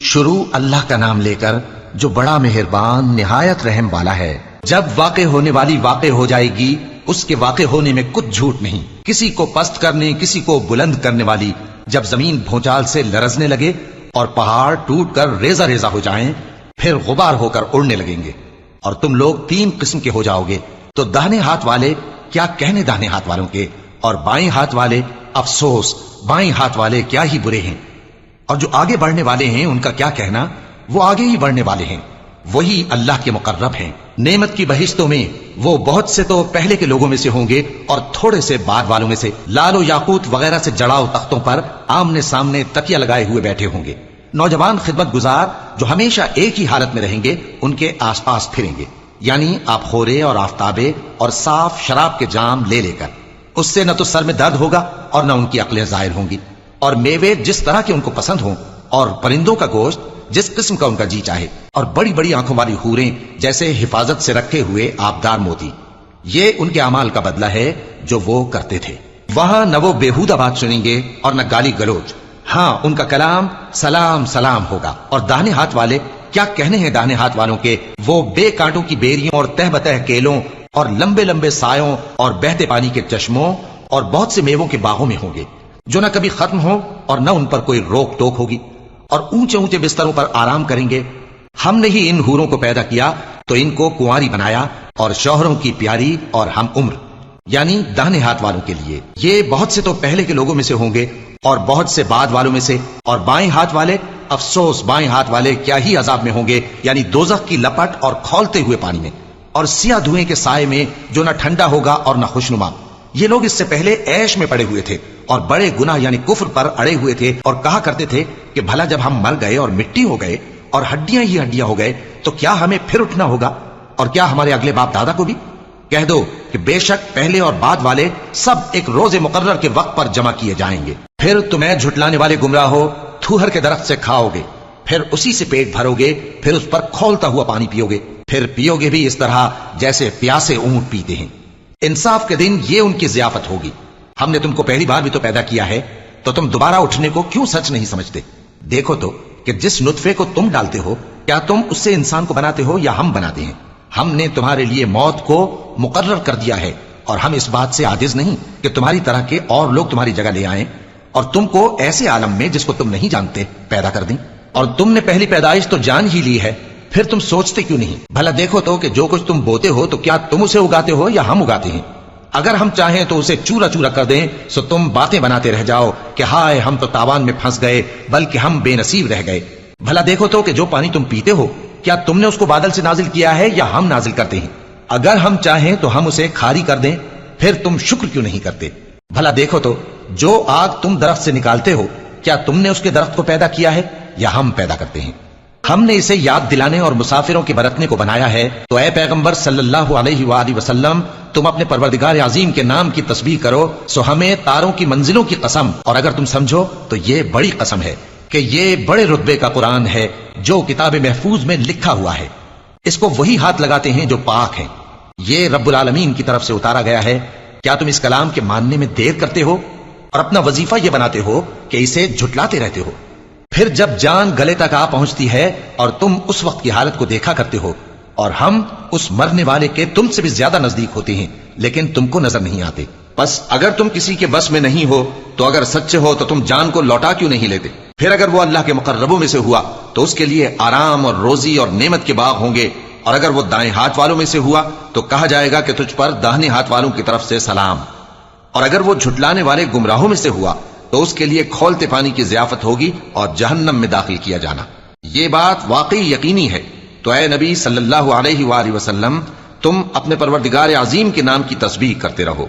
شروع اللہ کا نام لے کر جو بڑا مہربان نہایت رحم والا ہے۔ جب واقع ہونے والی واقع ہو جائے گی، اس کے واقع ہونے میں کچھ جھوٹ نہیں، کسی کو پست کرنے کسی کو بلند کرنے والی۔ جب زمین بھونچال سے لرزنے لگے اور پہاڑ ٹوٹ کر ریزہ ریزہ ہو جائیں، پھر غبار ہو کر اڑنے لگیں گے، اور تم لوگ تین قسم کے ہو جاؤ گے۔ تو داہنے ہاتھ والے کیا کہنے داہنے ہاتھ والوں کے، اور بائیں ہاتھ والے افسوس بائیں ہاتھ والے کیا ہی برے ہیں، اور جو آگے بڑھنے والے ہیں ان کا کیا کہنا، وہ آگے ہی بڑھنے والے ہیں، وہی اللہ کے مقرب ہیں۔ نعمت کی بہشتوں میں وہ بہت سے تو پہلے کے لوگوں میں سے ہوں گے اور تھوڑے سے بعد والوں میں سے، لال و یاقوت وغیرہ سے جڑاؤ تختوں پر آمنے سامنے تکیہ لگائے ہوئے بیٹھے ہوں گے۔ نوجوان خدمت گزار جو ہمیشہ ایک ہی حالت میں رہیں گے، ان کے آس پاس پھریں گے، یعنی آپ خورے اور آفتابے اور صاف شراب کے جام لے لے کر۔ اس سے نہ تو سر میں درد ہوگا اور نہ ان کی عقلیں ظاہر ہوں گی، اور میوے جس طرح کے ان کو پسند ہوں، اور پرندوں کا گوشت جس قسم کا ان کا جی چاہے، اور بڑی بڑی آنکھوں والی حوریں جیسے حفاظت سے رکھے ہوئے آبدار موتی۔ یہ ان کے اعمال کا بدلہ ہے جو وہ کرتے تھے۔ وہاں نہ وہ بیہودہ بات سنیں گے اور نہ گالی گلوچ، ہاں ان کا کلام سلام سلام ہوگا۔ اور داہنے ہاتھ والے کیا کہنے ہیں داہنے ہاتھ والوں کے، وہ بے کانٹوں کی بیریوں اور تہ بتہ کیلوں اور لمبے لمبے سایوں اور بہتے پانی کے چشموں اور بہت سے میووں کے باغوں میں ہوں گے، جو نہ کبھی ختم ہو اور نہ ان پر کوئی روک ٹوک ہوگی، اور اونچے اونچے بستروں پر آرام کریں گے۔ ہم نے ہی ان حوروں کو پیدا کیا تو ان کو کنواری بنایا، اور شوہروں کی پیاری اور ہم عمر، یعنی داہنے ہاتھ والوں کے لیے۔ یہ بہت سے تو پہلے کے لوگوں میں سے ہوں گے اور بہت سے بعد والوں میں سے۔ اور بائیں ہاتھ والے افسوس بائیں ہاتھ والے کیا ہی عذاب میں ہوں گے، یعنی دوزخ کی لپٹ اور کھولتے ہوئے پانی میں، اور سیاہ دھوئیں کے سائے میں جو نہ ٹھنڈا ہوگا اور نہ خوشنما۔ یہ لوگ اس سے پہلے عیش میں پڑے ہوئے تھے اور بڑے گناہ یعنی کفر پر اڑے ہوئے تھے، اور کہا کرتے تھے کہ بھلا جب ہم مر گئے اور مٹی ہو گئے اور ہڈیاں ہی ہڈیاں ہو گئے تو کیا ہمیں پھر اٹھنا ہوگا، اور کیا ہمارے اگلے باپ دادا کو بھی؟ کہہ دو کہ بے شک پہلے اور بعد والے سب ایک روز مقرر کے وقت پر جمع کیے جائیں گے۔ پھر تمہیں جھٹلانے والے گمراہ ہو، تھوہر کے درخت سے کھاؤ گے، پھر اسی سے پیٹ بھرو گے، پھر اس پر کھولتا ہوا پانی پیو گے، پھر پیو گے بھی اس طرح جیسے پیاسے اونٹ پیتے ہیں۔ انصاف کے دن یہ ان کی ضیافت ہوگی۔ ہم نے تم کو پہلی بار بھی تو پیدا کیا ہے، تو تم دوبارہ اٹھنے کو کیوں سچ نہیں سمجھتے؟ دیکھو تو کہ جس نطفے کو تم ڈالتے ہو، کیا تم اس سے انسان کو بناتے ہو یا ہم بناتے ہیں؟ ہم نے تمہارے لیے موت کو مقرر کر دیا ہے، اور ہم اس بات سے عاجز نہیں کہ تمہاری طرح کے اور لوگ تمہاری جگہ لے آئیں اور تم کو ایسے عالم میں جس کو تم نہیں جانتے پیدا کر دیں۔ اور تم نے پہلی پیدائش تو جان ہی لی ہے، پھر تم سوچتے کیوں نہیں؟ بھلا دیکھو تو کہ جو کچھ تم بوتے ہو تو کیا تم اسے اگاتے ہو یا ہم اگاتے ہیں؟ اگر ہم چاہیں تو اسے چورا چورا کر دیں، سو تم باتیں بناتے رہ جاؤ کہ ہائے ہم تو تاوان میں پھنس گئے، بلکہ ہم بے نصیب رہ گئے۔ بھلا دیکھو تو کہ جو پانی تم پیتے ہو، کیا تم نے اس کو بادل سے نازل کیا ہے یا ہم نازل کرتے ہیں؟ اگر ہم چاہیں تو ہم اسے کھاری کر دیں، پھر تم شکر کیوں نہیں کرتے؟ بھلا دیکھو تو جو آگ تم درخت سے نکالتے ہو، کیا تم نے اس کے درخت کو پیدا کیا ہے یا ہم پیدا کرتے ہیں؟ ہم نے اسے یاد دلانے اور مسافروں کے برتنے کو بنایا ہے، تو اے پیغمبر صلی اللہ علیہ وآلہ وسلم، تم اپنے پروردگار عظیم کے نام کی تسبیح کرو، سو ہمیں تاروں کی منزلوں کی قسم، اور اگر تم سمجھو تو یہ بڑی قسم ہے کہ یہ بڑے رتبے کا قرآن ہے جو کتاب محفوظ میں لکھا ہوا ہے۔ اس کو وہی ہاتھ لگاتے ہیں جو پاک ہیں، یہ رب العالمین کی طرف سے اتارا گیا ہے۔ کیا تم اس کلام کے ماننے میں دیر کرتے ہو اور اپنا وظیفہ یہ بناتے ہو کہ اسے جھٹلاتے رہتے ہو؟ پھر جب جان گلے تک آ پہنچتی ہے اور تم اس وقت کی حالت کو دیکھا کرتے ہو، اور ہم اس مرنے والے کے تم سے بھی زیادہ نزدیک ہوتے ہیں لیکن تم کو نظر نہیں آتے۔ بس اگر تم کسی کے بس میں نہیں ہو تو اگر سچے ہو تو تم جان کو لوٹا کیوں نہیں لیتے؟ پھر اگر وہ اللہ کے مقربوں میں سے ہوا تو اس کے لیے آرام اور روزی اور نعمت کے باغ ہوں گے، اور اگر وہ دائیں ہاتھ والوں میں سے ہوا تو کہا جائے گا کہ تجھ پر داہنے ہاتھ والوں کی طرف سے سلام، اور اگر وہ جھٹلانے والے گمراہوں میں سے ہوا تو اس کے لیے کھولتے پانی کی ضیافت ہوگی اور جہنم میں داخل کیا جانا۔ یہ بات واقعی یقینی ہے، تو اے نبی صلی اللہ علیہ وآلہ وسلم، تم اپنے پروردگار عظیم کے نام کی تسبیح کرتے رہو۔